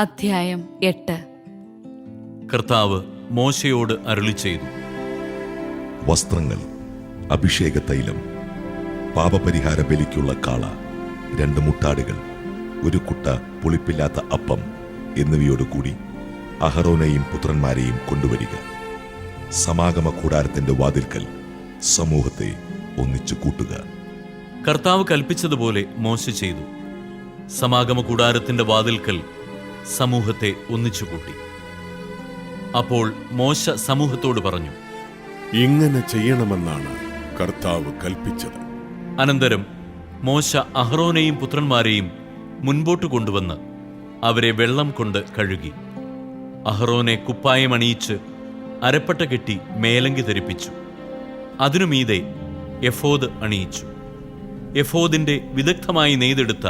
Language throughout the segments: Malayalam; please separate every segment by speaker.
Speaker 1: അധ്യായം 8.
Speaker 2: കർത്താവ് മോശയോട് അരുളിച്ചെയ്തു:
Speaker 3: വസ്ത്രങ്ങൾ, അഭിഷേക തൈലം, പാപപരിഹാര ബലിക്കുള്ള കാള, 2 മുട്ടാടുകൾ, 1 കുട്ട പുളിപ്പില്ലാത്ത അപ്പം എന്നിവയോടുകൂടി അഹറോനെയും പുത്രന്മാരെയും കൊണ്ടുവരിക. സമാഗമ കൂടാരത്തിന്റെ വാതിൽക്കൽ സമൂഹത്തെ ഒന്നിച്ചു കൂട്ടുക.
Speaker 2: കർത്താവ് കൽപ്പിച്ചതുപോലെ മോശ ചെയ്തു. സമാഗമ കൂടാരത്തിന്റെ വാതിൽക്കൽ സമൂഹത്തെ ഒന്നിച്ചുകൂട്ടി. അപ്പോൾ മോശ സമൂഹത്തോട് പറഞ്ഞു:
Speaker 4: ഇങ്ങനെ ചെയ്യണമെന്നാണ് കർത്താവ് കൽപ്പിച്ചത്.
Speaker 2: അനന്തരം മോശ അഹ്റോനെയും പുത്രന്മാരെയും മുൻപോട്ട് കൊണ്ടുവന്ന് അവരെ വെള്ളം കൊണ്ട് കഴുകി. അഹ്റോനെ കുപ്പായം അണിയിച്ച് അരപ്പട്ട കെട്ടി മേലങ്കി ധരിപ്പിച്ചു. അതിനുമീതെ എഫോദ് അണിയിച്ചു. എഫോദിന്റെ വിദഗ്ധമായി നെയ്തെടുത്ത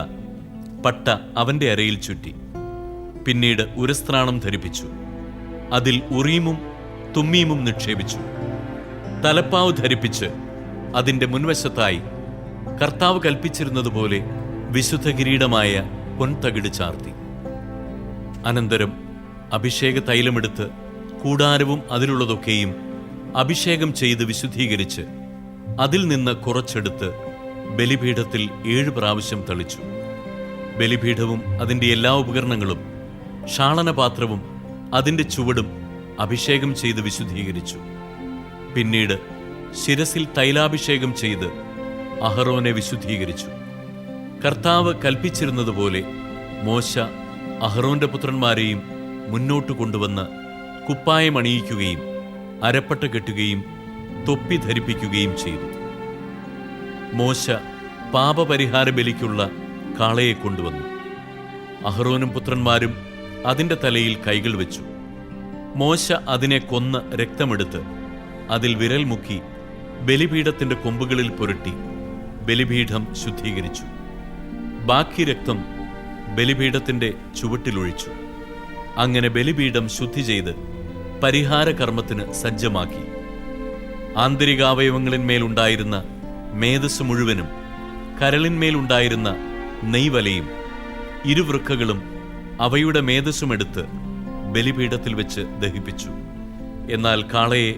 Speaker 2: പട്ട അവന്റെ അരയിൽ ചുറ്റി. പിന്നീട് ഉരസ്ത്രാണം ധരിപ്പിച്ചു. അതിൽ ഉറീമും തുമ്മീമും നിക്ഷേപിച്ചു. തലപ്പാവ് ധരിപ്പിച്ച് അതിന്റെ മുൻവശത്തായി കർത്താവ് കൽപ്പിച്ചിരുന്നതുപോലെ വിശുദ്ധ കിരീടമായ പൊൻതകിട് ചാർത്തി. അനന്തരം അഭിഷേക തൈലമെടുത്ത് കൂടാരവും അതിലുള്ളതൊക്കെയും അഭിഷേകം ചെയ്ത് വിശുദ്ധീകരിച്ച് അതിൽ നിന്ന് കുറച്ചെടുത്ത് ബലിപീഠത്തിൽ 7 പ്രാവശ്യം തളിച്ചു. ബലിപീഠവും അതിൻ്റെ എല്ലാ ഉപകരണങ്ങളും ഷാളനപാത്രവും അതിൻ്റെ ചുവടും അഭിഷേകം ചെയ്ത് വിശുദ്ധീകരിച്ചു. പിന്നീട് ശിരസിൽ തൈലാഭിഷേകം ചെയ്ത് അഹറോനെ വിശുദ്ധീകരിച്ചു. കർത്താവ് കൽപ്പിച്ചിരുന്നതുപോലെ മോശ അഹറോന്റെ പുത്രന്മാരെയും മുന്നോട്ട് കൊണ്ടുവന്ന് കുപ്പായം അണിയിക്കുകയും അരപ്പട്ട കെട്ടുകയും തൊപ്പി ധരിപ്പിക്കുകയും ചെയ്തു. മോശ പാപപരിഹാര ബലിക്കുള്ള കാളയെ കൊണ്ടുവന്നു. അഹ്റോനും പുത്രന്മാരും അതിന്റെ തലയിൽ കൈകൾ വെച്ചു. മോശ അതിനെ കൊന്ന് രക്തമെടുത്ത് അതിൽ വിരൽ മുക്കി ബലിപീഠത്തിന്റെ കൊമ്പുകളിൽ പുരട്ടി ബലിപീഠം ശുദ്ധീകരിച്ചു. ബാക്കി രക്തം ബലിപീഠത്തിന്റെ ചുവട്ടിലൊഴിച്ചു. അങ്ങനെ ബലിപീഠം ശുദ്ധി ചെയ്ത് പരിഹാര കർമ്മത്തിന് സജ്ജമാക്കി. ആന്തരികാവയവങ്ങളിന്മേലുണ്ടായിരുന്ന മേധസ് മുഴുവനും കരളിന്മേലുണ്ടായിരുന്ന നെയ്വലയും ഇരുവൃക്കകളും അവയുടെ മേധസ്സുമെടുത്ത് ബലിപീഠത്തിൽ വെച്ച് ദഹിപ്പിച്ചു. എന്നാൽ കാളയെ,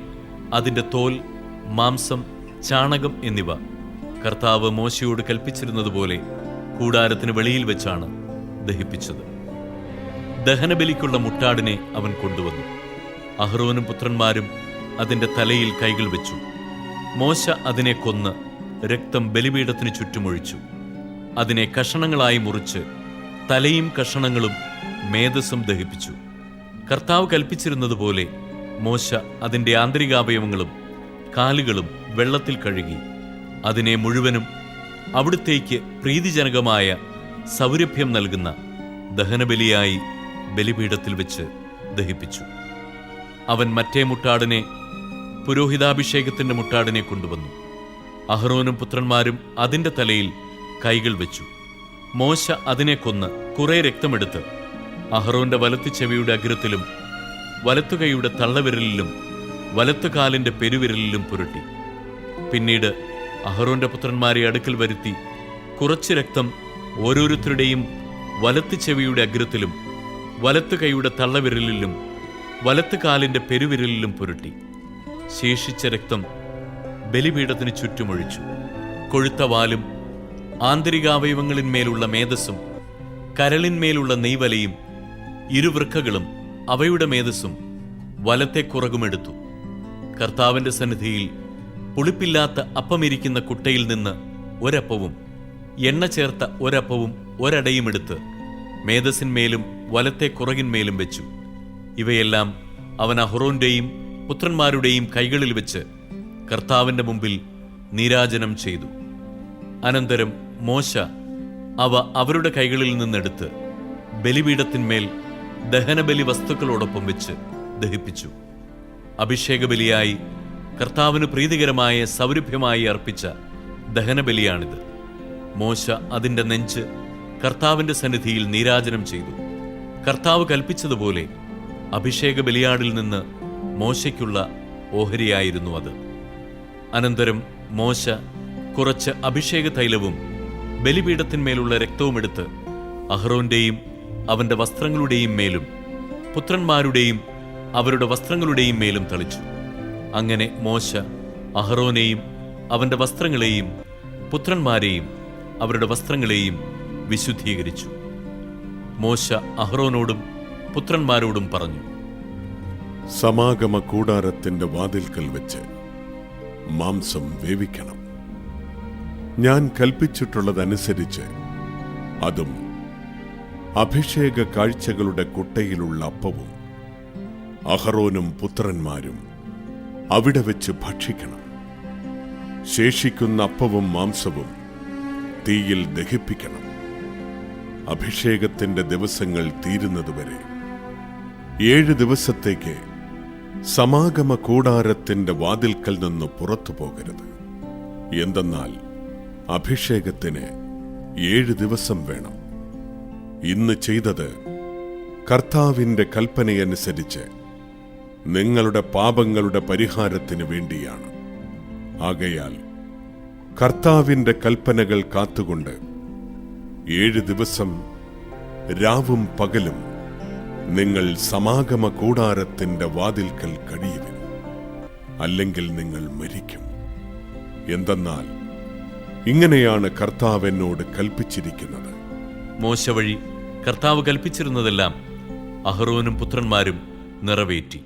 Speaker 2: അതിൻ്റെ തോൽ, മാംസം, ചാണകം എന്നിവ കർത്താവ് മോശയോട് കൽപ്പിച്ചിരുന്നതുപോലെ കൂടാരത്തിന് വെളിയിൽ വെച്ചാണ് ദഹിപ്പിച്ചത്. ദഹനബലിക്കുള്ള മുട്ടാടിനെ അവൻ കൊണ്ടുവന്നു. അഹ്റോനും പുത്രന്മാരും അതിൻ്റെ തലയിൽ കൈകൾ വെച്ചു. മോശ അതിനെ കൊന്ന് രക്തം ബലിപീഠത്തിന് ചുറ്റുമൊഴിച്ചു. അതിനെ കഷണങ്ങളായി മുറിച്ച് തലയും കഷണങ്ങളും മേധസ്സും ദഹിപ്പിച്ചു. കർത്താവ് കൽപ്പിച്ചിരുന്നതുപോലെ മോശ അതിൻ്റെ ആന്തരികാവയവങ്ങളും കാലുകളും വെള്ളത്തിൽ കഴുകി അതിനെ മുഴുവനും അവിടുത്തേക്ക് പ്രീതിജനകമായ സൗരഭ്യം നൽകുന്ന ദഹനബലിയായി ബലിപീഠത്തിൽ വെച്ച് ദഹിപ്പിച്ചു. അവൻ മറ്റേ മുട്ടാടിനെ, പുരോഹിതാഭിഷേകത്തിന്റെ മുട്ടാടിനെ കൊണ്ടുവന്നു. അഹ്റോനും പുത്രന്മാരും അതിന്റെ തലയിൽ കൈകൾ വെച്ചു. മോശ അതിനെ കൊന്ന് കുറെ രക്തമെടുത്ത് അഹ്റോന്റെ വലത്തു ചെവിയുടെ അഗ്രത്തിലും വലത്തുകൈയുടെ തള്ളവിരലിലും വലത്തുകാലിന്റെ പെരുവിരലിലും പുരട്ടി. പിന്നീട് അഹ്റോന്റെ പുത്രന്മാരെ അടുക്കൽ വരുത്തി കുറച്ച് രക്തം ഓരോരുത്തരുടെയും വലത്തു ചെവിയുടെ അഗ്രത്തിലും വലത്തുകൈയുടെ തള്ളവിരലിലും വലത്തുകാലിന്റെ പെരുവിരലിലും പുരട്ടി. ശേഷിച്ച രക്തം ബലിപീഠത്തിന് ചുറ്റുമൊഴിച്ചു. കൊഴുത്ത വാലും ആന്തരികാവയവങ്ങളിന്മേലുള്ള മേധസ്സും കരളിന്മേലുള്ള നെയ്വലയും ഇരുവൃക്കകളും അവയുടെ മേധസ്സും വലത്തെ കുറകുമെടുത്തു. കർത്താവിന്റെ സന്നിധിയിൽ പുളിപ്പില്ലാത്ത അപ്പമിരിക്കുന്ന കുട്ടയിൽ നിന്ന് ഒരപ്പവും എണ്ണ ചേർത്ത ഒരപ്പവും ഒരടയും എടുത്ത് മേധസ്സിന്മേലും വലത്തെ കുറകിന്മേലും വെച്ചു. ഇവയെല്ലാം അവൻ അഹ്റോന്റെയും പുത്രന്മാരുടെയും കൈകളിൽ വെച്ച് കർത്താവിന്റെ മുമ്പിൽ നീരാജനം ചെയ്തു. അനന്തരം മോശ അവ അവരുടെ കൈകളിൽ നിന്നെടുത്ത് ബലിപീഠത്തിന്മേൽ ദഹനബലി വസ്തുക്കളോടൊപ്പം വെച്ച് ദഹിപ്പിച്ചു. അഭിഷേകബലിയായി കർത്താവിന് പ്രീതികരമായ സൗരഭ്യമായി അർപ്പിച്ച ദഹനബലിയാണിത്. മോശ അതിന്റെ നെഞ്ച് കർത്താവിന്റെ സന്നിധിയിൽ നീരാജനം ചെയ്തു. കർത്താവ് കൽപ്പിച്ചതുപോലെ അഭിഷേക ബലിയാടിൽ നിന്ന് മോശയ്ക്കുള്ള ഓഹരിയായിരുന്നു അത്. അനന്തരം മോശ കുറച്ച് അഭിഷേക തൈലവും ബലിപീഠത്തിന്മേലുള്ള രക്തവുമെടുത്ത് അഹ്റോന്റെയും അവന്റെ വസ്ത്രങ്ങളുടെയും മേലും പുത്രന്മാരുടെയും അവരുടെ വസ്ത്രങ്ങളുടെയും മേലും തളിച്ചു. അങ്ങനെ മോശ അഹറോനെയും അവന്റെ വസ്ത്രങ്ങളെയും പുത്രന്മാരെയും അവരുടെ വസ്ത്രങ്ങളെയും വിശുദ്ധീകരിച്ചു. മോശ അഹറോനോടും പുത്രന്മാരോടും പറഞ്ഞു,
Speaker 4: സമാഗമ കൂടാരത്തിന്റെ വാതിൽക്കൽ വെച്ച് മാംസം വേവിക്കണം. ഞാൻ കൽപ്പിച്ചിട്ടുള്ളതനുസരിച്ച് അതും അഭിഷേക കാഴ്ചകളുടെ കുട്ടയിലുള്ള അപ്പവും അഹറോനും പുത്രന്മാരും അവിടെ വെച്ച് ഭക്ഷിക്കണം. ശേഷിക്കുന്ന അപ്പവും മാംസവും തീയിൽ ദഹിപ്പിക്കണം. അഭിഷേകത്തിന്റെ ദിവസങ്ങൾ തീരുന്നതുവരെ 7 ദിവസത്തേക്ക് സമാഗമ കൂടാരത്തിന്റെ വാതിൽക്കൽ നിന്ന് പുറത്തു പോകരുത്. എന്തെന്നാൽ അഭിഷേകത്തിന് 7 ദിവസം വേണം. ഇന്ന് ചെയ്തത് കർത്താവിന്റെ കൽപ്പനയനുസരിച്ച് നിങ്ങളുടെ പാപങ്ങളുടെ പരിഹാരത്തിന് വേണ്ടിയാണ്. ആകയാൽ കർത്താവിന്റെ കൽപ്പനകൾ കാത്തുകൊണ്ട് 7 ദിവസം രാവും പകലും നിങ്ങൾ സമാഗമ കൂടാരത്തിന്റെ വാതിൽക്കൽ കഴിയുവിൻ. അല്ലെങ്കിൽ നിങ്ങൾ മരിക്കും. എന്തെന്നാൽ ഇങ്ങനെയാണ് കർത്താവ് എന്നോട് കൽപ്പിച്ചിരിക്കുന്നത്.
Speaker 2: മോശ വഴി കർത്താവ് കൽപ്പിച്ചിരുന്നതെല്ലാം അഹറോനും പുത്രന്മാരും നിറവേറ്റി.